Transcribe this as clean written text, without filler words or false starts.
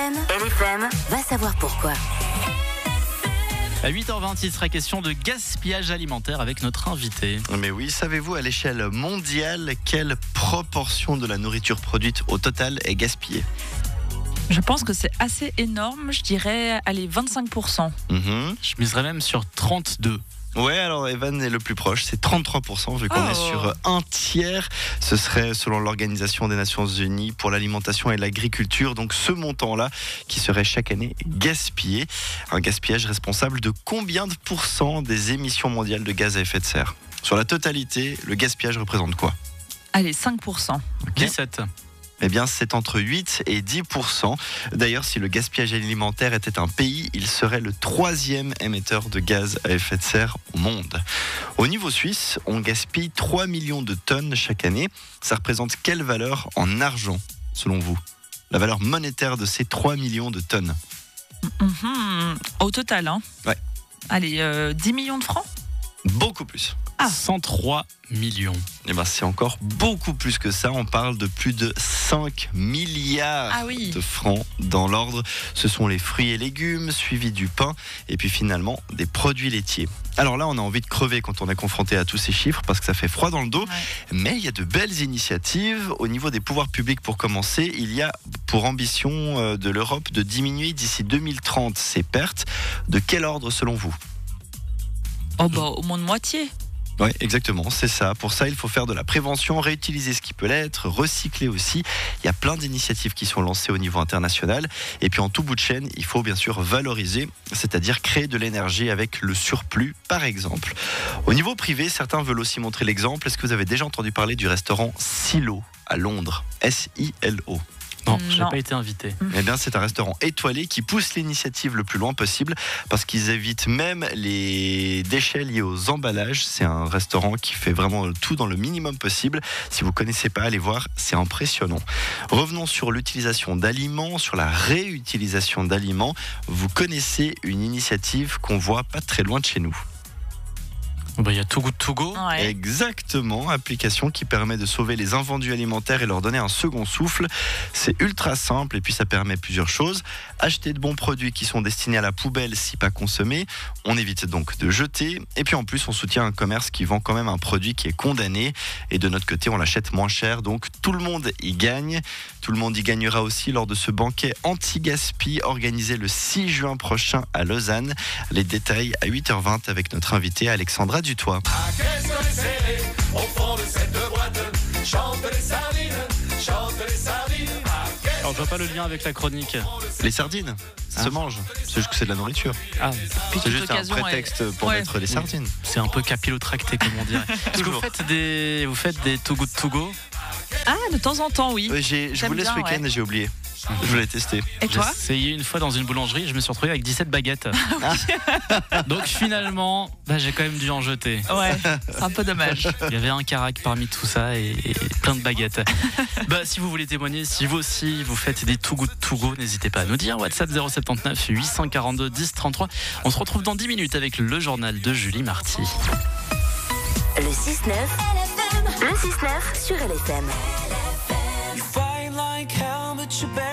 LFM va savoir pourquoi. À 8h20, il sera question de gaspillage alimentaire avec notre invité. Mais oui, savez-vous à l'échelle mondiale quelle proportion de la nourriture produite au total est gaspillée ? Je pense que c'est assez énorme, je dirais, allez, 25%. Je miserais même sur 32. Ouais, alors Evan est le plus proche, c'est 33%, vu qu'on est sur un tiers. Ce serait, selon l'Organisation des Nations Unies pour l'alimentation et l'agriculture, donc ce montant-là qui serait chaque année gaspillé. Un gaspillage responsable de combien de pourcents des émissions mondiales de gaz à effet de serre ? Sur la totalité, le gaspillage représente quoi ? Allez, 5%. 17. Eh bien, c'est entre 8 et 10%. D'ailleurs, si le gaspillage alimentaire était un pays, il serait le 3e émetteur de gaz à effet de serre au monde. Au niveau suisse, on gaspille 3 millions de tonnes chaque année. Ça représente quelle valeur en argent, selon vous ? La valeur monétaire de ces 3 millions de tonnes. Au total, hein ? Ouais. Allez, 10 millions de francs ? Beaucoup plus. 103 millions. Eh ben, c'est encore beaucoup plus que ça. On parle de plus de 5 milliards de francs dans l'ordre. Ce sont les fruits et légumes, suivis du pain, et puis finalement des produits laitiers. Alors là, on a envie de crever quand on est confronté à tous ces chiffres, parce que ça fait froid dans le dos. Ouais. Mais il y a de belles initiatives. Au niveau des pouvoirs publics, pour commencer, il y a pour ambition de l'Europe de diminuer d'ici 2030 ces pertes. De quel ordre selon vous ? Au moins de moitié. Oui, exactement, c'est ça. Pour ça, il faut faire de la prévention, réutiliser ce qui peut l'être, recycler aussi. Il y a plein d'initiatives qui sont lancées au niveau international. Et puis en tout bout de chaîne, il faut bien sûr valoriser, c'est-à-dire créer de l'énergie avec le surplus, par exemple. Au niveau privé, certains veulent aussi montrer l'exemple. Est-ce que vous avez déjà entendu parler du restaurant Silo à Londres ? S-I-L-O. Non, je n'ai pas été invité. Eh bien, c'est un restaurant étoilé qui pousse l'initiative le plus loin possible parce qu'ils évitent même les déchets liés aux emballages. C'est un restaurant qui fait vraiment tout dans le minimum possible. Si vous ne connaissez pas, allez voir, c'est impressionnant. Revenons sur l'utilisation d'aliments, sur la réutilisation d'aliments. Vous connaissez une initiative qu'on voit pas très loin de chez nous. Il y a Too Good To Go. Ouais. Exactement, application qui permet de sauver les invendus alimentaires et leur donner un second souffle. C'est ultra simple et puis ça permet plusieurs choses. Acheter de bons produits qui sont destinés à la poubelle si pas consommés. On évite donc de jeter. Et puis en plus, on soutient un commerce qui vend quand même un produit qui est condamné. Et de notre côté, on l'achète moins cher. Donc tout le monde y gagne. Tout le monde y gagnera aussi lors de ce banquet anti-gaspi organisé le 6 juin prochain à Lausanne. Les détails à 8h20 avec notre invité Alexandra Dutoit. Alors je vois pas le lien avec la chronique. Les sardines, ça se mange. C'est juste que c'est de la nourriture. C'est juste un prétexte pour mettre les sardines. C'est un peu capillotracté comme on dirait. Est-ce que vous faites des Too Good To Go ? De temps en temps, oui. Je voulais ce week-end et j'ai oublié. Je voulais tester. Et toi ? J'ai essayé une fois dans une boulangerie, je me suis retrouvé avec 17 baguettes. Donc finalement, j'ai quand même dû en jeter. Ouais, c'est un peu dommage. Il y avait un carac parmi tout ça et plein de baguettes. Si vous voulez témoigner, si vous aussi vous faites des Too Good To Go, n'hésitez pas à nous dire. WhatsApp 079 842 10 33. On se retrouve dans 10 minutes avec le journal de Julie Marty. Le 6-9. Le 6-9 sur LFM. You fight like hell, but you're better.